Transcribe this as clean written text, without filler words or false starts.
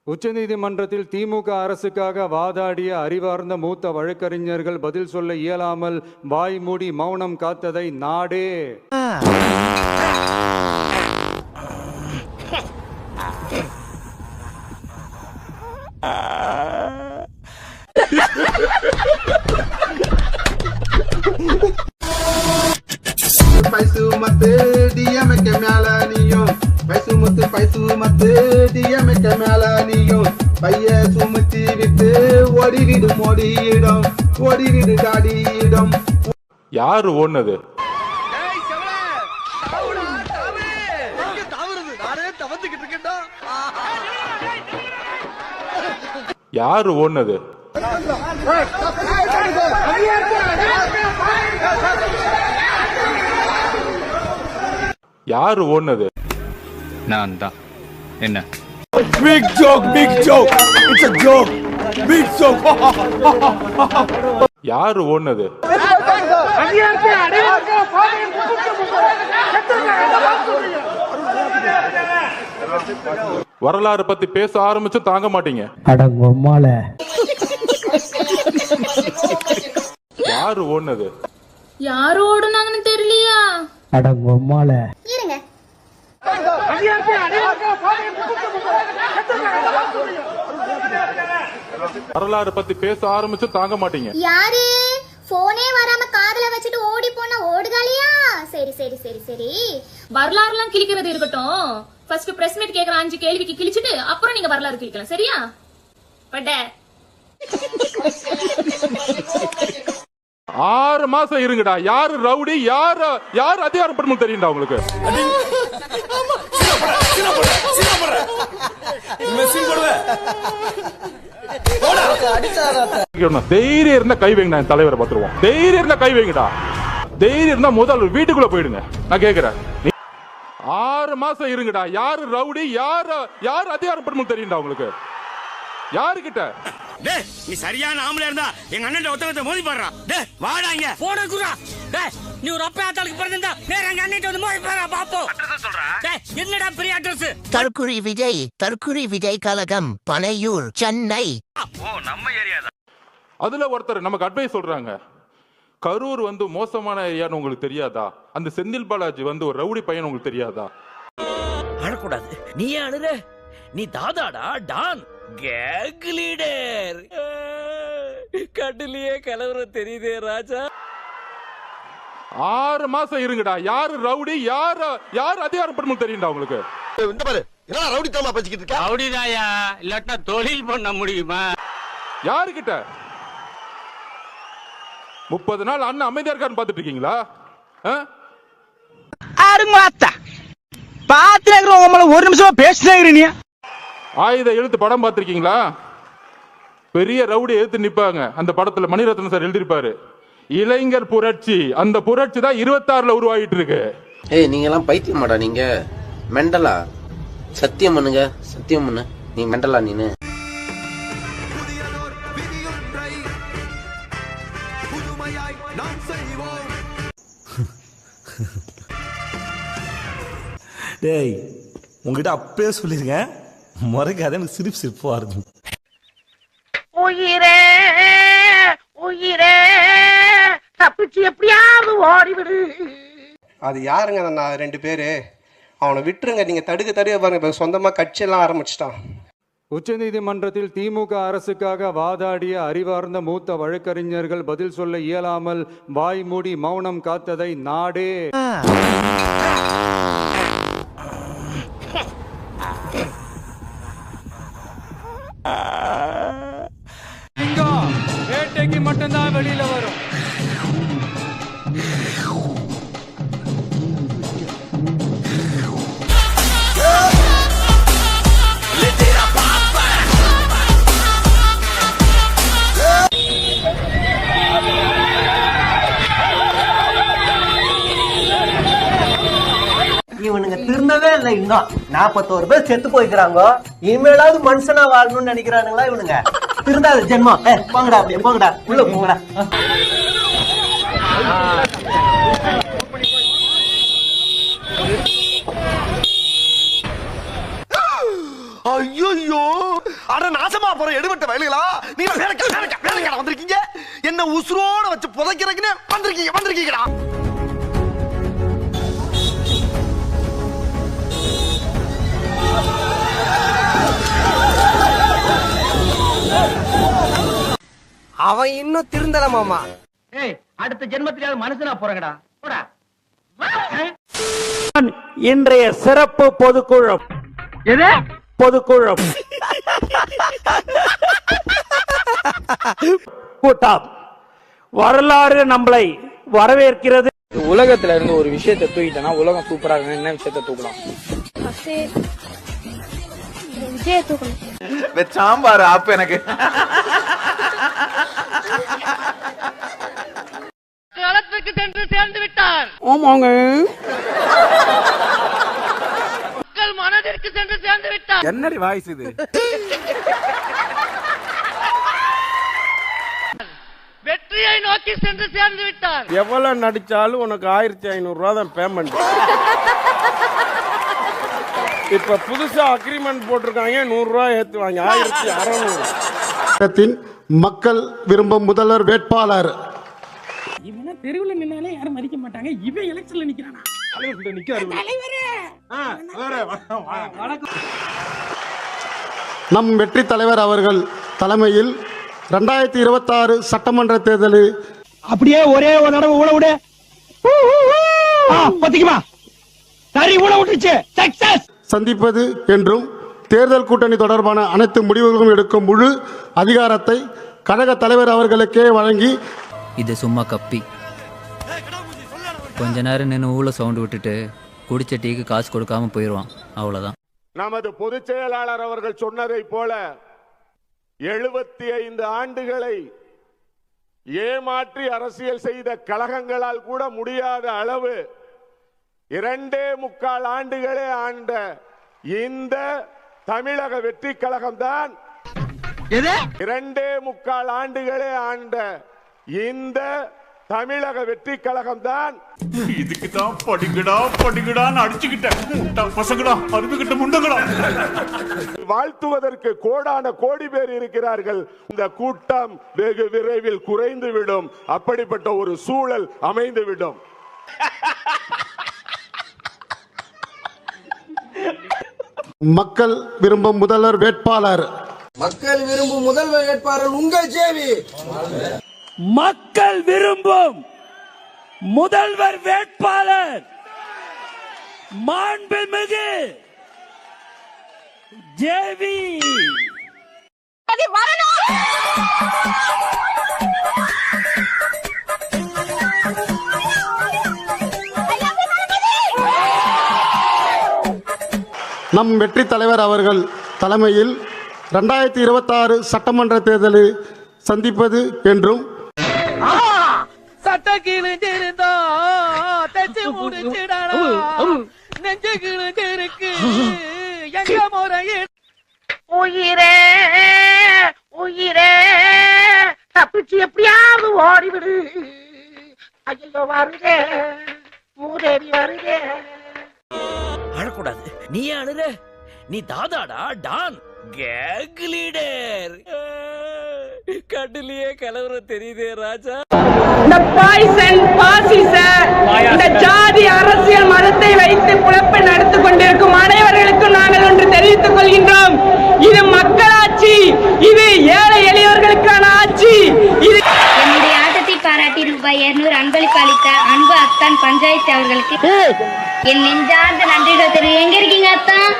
உச்சநீதிமன்றத்தில் திமுக அரசுக்காக வாதாடிய அறிவார்ந்த மூத்த வழக்கறிஞர்கள் பதில் சொல்ல இயலாமல் வாய் மூடி மௌனம் காத்ததை நாடே பைசு மத்து டிஎம்கே மேல நீயும் பைசு முத்து பைசு மத்து டிஎம்கே மேல நீயும் பைய சுமத்தி விட்டு ஓடிவிடும் ஓடிவிடு காடியிடம். யாரு ஓடுனது? யாரு ஓடுனது? யாரு ஓடுனது? நான் தான். என்ன? Big joke, it's a joke, big joke. யாரு ஓடுனது? வரலாறு பத்தி பேச ஆரம்பிச்சு தாங்க மாட்டீங்க. யாரு ஓடுனது? யாரு ஓடுனாங்கன்னு தெரியலையா? இருங்க. வரலாறு பத்தி பேச ஆரம்பிச்சு தாங்க மாட்டீங்க. யாரு போனே வராம காதுல வச்சுட்டு ஓடி போன ஓடுகாலியா? சரி சரி சரி சரி, வரலாறுலாம் கிழிக்கிறது இருக்கட்டும். ஃபர்ஸ்ட் பிரஸ் மீட் கேக்குற 5 கேள்விக்கு கிழிச்சிட்டு அப்புறம் நீங்க வரலாறு கிழிக்கலாம், சரியா? பட்ட 6 மாசம் இருங்கடா. யாரு ரவுடி, யாரு அதிகாரப்படணும் தெரியும்டா உங்களுக்கு. தைரியம் இருந்தா கை வைங்கடா. தலைவரை பாத்துருவோம். தைரியம் இருந்தா கை வைங்கடா. தைரியம் இருந்தா முதல் வீட்டுக்குள்ள போயிடுங்க. நான் கேக்குறேன், 6 மாசம் இருங்கடா. யாரு ரவுடி, யாரு அதிகாரப்படணும் தெரியும்டா உங்களுக்கு. யாருக்கிட்ட நீ சரியான ஆம்பளை இருந்தா எங்க அண்ணன் ஒருத்தவங்க மோதி பாடுறா. டேய் வாடா இங்க போட குறா. டேய் நீ ஒரு அப்பா ஆத்தாளுக்கு பிறந்தா நேரா எங்க அண்ணன் வந்து மோதி பாடுறா பாப்போம். அட்ரஸ் சொல்றா. டேய் என்னடா பெரிய அட்ரஸ்? தற்குறி விஜய் கழகம், பனையூர், சென்னை. ஓ நம்ம ஏரியா தான். அதுல ஒருத்தர் நமக்கு அட்வைஸ் சொல்றாங்க. கரூர் வந்து மோசமான ஏரியான்னு உங்களுக்கு தெரியாதா? அந்த செந்தில் பாலாஜி வந்து ஒரு ரவுடி பையன் உங்களுக்கு தெரியாதா? அழக்கூடாது. நீ அழுற? நீ தாதாடா டான் கேங் லீடர். கட்டிலேயே கலவரம் தெரியுதே ராஜா. 6 மாசம் இருங்கடா. யாரு ரவுடி, யாரு அதிகாரப்படணும் தெரியும்டா உங்களுக்கு. இந்த பாரு, என்ன ரவுடி தரமா பச்சிக்கிட்டு இருக்க? ரவுடிதாயா, இல்லாட்டா தொழில் பண்ண முடியுமா? யாருக்கிட்ட? 30 நாள் அண்ணன் அமைதியா இருக்கான்னு பாத்துட்டு இருக்கீங்களா? ஒரு நிமிஷமா பேசினே. ஆயுத எழுத்து படம் பாத்திருக்கீங்களா? பெரிய ரவுடி எழுத்து நிப்பாங்க. அந்த படத்துல மணிரத்னம் சார் எழுதிருப்பாரு, இளைஞர் புரட்சி. அந்த புரட்சி தான் 26ல உருவாகிட்டு இருக்கு. ஏய் நீங்க எல்லாம் பைத்தியமாடா? நீங்க மெண்டலா? சத்தியம் பண்ணுங்க, சத்தியம் பண்ணு. நீ மெண்டலா? நீனு டேய் உங்ககிட்ட அப்பவே சொல்லிருக்கேன், முறைக்காத. எனக்கு சிரிப்பு வருது. உயிரே உயிரே தப்பிச்சு எப்படியாவது ஓடிவிடு. அது யாருங்க அந்த 2 பேரு? அவனை விட்டுருங்க. நீங்க தடுக்க பாருங்க, சொந்தமா கட்சியெல்லாம் ஆரம்பிச்சிட்டான். உச்சநீதிமன்றத்தில் திமுக அரசுக்காக வாதாடிய அறிவார்ந்த மூத்த வழக்கறிஞர்கள் பதில் சொல்ல இயலாமல் வாய் மூடி மௌனம் காத்ததை நாடே வேட்டைக்கு மட்டும்தான் வெளியில வரும். இவனுங்க திருந்தவே இல்லை. இன்னும் 41 பேர் செத்து போய்க்கிறாங்க. இனிமேலாவது மனுஷனா வாழணும்னு நினைக்கிறானுங்களா இவனுங்க? திருந்தாது ஜென்மம். போங்கடா, அப்படியே போங்கடா, உள்ள போங்கடா. ஐயோ அட நாசமா போற எடுபட்ட வயலுகளா, நீங்க வேலைக்கார வந்திருக்கீங்க, என்ன உசுரோட வச்சு புதைக்கிறதுக்குன்னு வந்திருக்கீங்கடா. அவன் இன்னும் திருந்தல மாமா. அடுத்த ஜென்மத்திலாவது மனுஷனா போறங்கடா. போடா. இன்றைய சிறப்பு பொதுக்குழு கூட்டம் வரலாறு நம்மளை வரவேற்கிறது. உலகத்துல இருந்து ஒரு விஷயத்தை தூக்கிட்டனா உலகம் சூப்பரா இருக்கு. என்ன விஷயத்தை தூக்கலாம்? விஜய தூக்கணும். சாம்பார் ஆப்பு எனக்கு களத்துக்கு சென்று சேர்ந்து விட்டார். ஆமாங்க. மக்கள் மனதிற்கு சென்று சேர்ந்து விட்டார். என்னடி வாய்ஸ் இது? வெற்றியை நோக்கி சென்று சேர்ந்து விட்டார். எவ்வளவு நடிச்சாலும் உனக்கு 1500 ரூபா தான் பேமெண்ட். இப்ப புதுசா அக்ரிமெண்ட் போட்டிருக்காங்க, 100 ரூபாய் ஏத்துவாங்க, 1600. மக்கள் விரும்பும் முதல்வர் வேட்பாளர். இவனா தெருவுல நின்னாலே யாரும் மதிக்க மாட்டாங்க. இவன் எலெக்ஷன்ல நிக்கிறானா? நம் வெற்றி தலைவர் அவர்கள் தலைமையில் 2026 சட்டமன்ற தேர்தலில் அப்படியே ஒரே ஒரு தடவை ஊழ விடு. பத்திக்குமா சரி, ஊழ விட்டுச்சு. சக்சஸ் சந்திப்பது என்றும் தேர்தல் கூட்டணி தொடர்பான அனைத்து முடிவுகளும் எடுக்கும் முழு அதிகாரத்தை கழக தலைவர் அவர்களுக்கே வழங்கி, இது சும்மா கப்பி. கொஞ்ச நேரம் நின்று ஊழ சவுண்ட் விட்டுட்டு குடிச்ச டீக்கு காசு கொடுக்காம போயிடுவான், அவ்வளவுதான். நமது பொதுச் செயலாளர் அவர்கள் சொன்னதை போல 75 ஆண்டுகளை ஏமாற்றி அரசியல் செய்த கழகங்களால் கூட முடியாத அளவு 2.25 ஆண்டுகளே ஆண்ட இந்த தமிழக வெற்றி கழகம் தான் 2.25 ஆண்டுகளே ஆண்ட இந்த தமிழக வெற்றி கழகம் தான். இதுக்கு தான் படிங்கடான்னு அடிச்சுக்கிட்டேன் பசங்கடா, அருந்துகிட்ட முண்டங்கடா. வாழ்த்துவதற்கு கோடான கோடி பேர் இருக்கிறார்கள். இந்த கூட்டம் வெகு விரைவில் குறைந்துவிடும். அப்படிப்பட்ட ஒரு சூழல் அமைந்துவிடும். மக்கள் விரும்பும் முதல்வர் வேட்பாளர். மக்கள் விரும்பும் முதல்வர் வேட்பாளர் உங்கள் ஜேவி. மக்கள் விரும்பும் முதல்வர் வேட்பாளர் மாண்புமிகு ஜேவி. நம் வெற்றி தலைவர் அவர்கள் தலைமையில் 2026 சட்டமன்ற தேர்தலில் சந்திப்பது என்றும், சட்ட கிழிஞ்சிருந்தா தச்சு முடிச்சிடா, நெஞ்சு கிழிஞ்சிருக்கு எங்க முறையில். உயிரே உயிரே தப்பிச்சு எப்படியாவது ஓடிவிடு. ஐயோ வருதே, மூதேவி வருதே. அழக்கூடாது. நீ அழுற? நீ தாதாடா, டான், கேங் லீடர். கட்டிலேயே கலவரம் தெரியுதே ராஜா. இந்த பாய்சன் பாசிச இந்த ஜாதி அரசியல் மதத்தை வைத்து குழப்ப நடத்தி கொண்டிருக்கும் அனைவர்களுக்கும் நாங்கள் ஒன்று தெரிவித்துக் கொள்கின்றோம். இது மக்களாட்சி, இது ஏழை எளியவர்களுக்கான ஆட்சி. இது என்னுடைய ஆட்டத்தை பாராட்டி ரூபாய் 200 அன்பளிப்பு அளித்த அன்பு அத்தான் பஞ்சாயத்து அவர்களுக்கு என் நெஞ்சார்ந்த நன்றிகள் தெரிவித்து. எங்க இருக்கீங்க அத்தான்?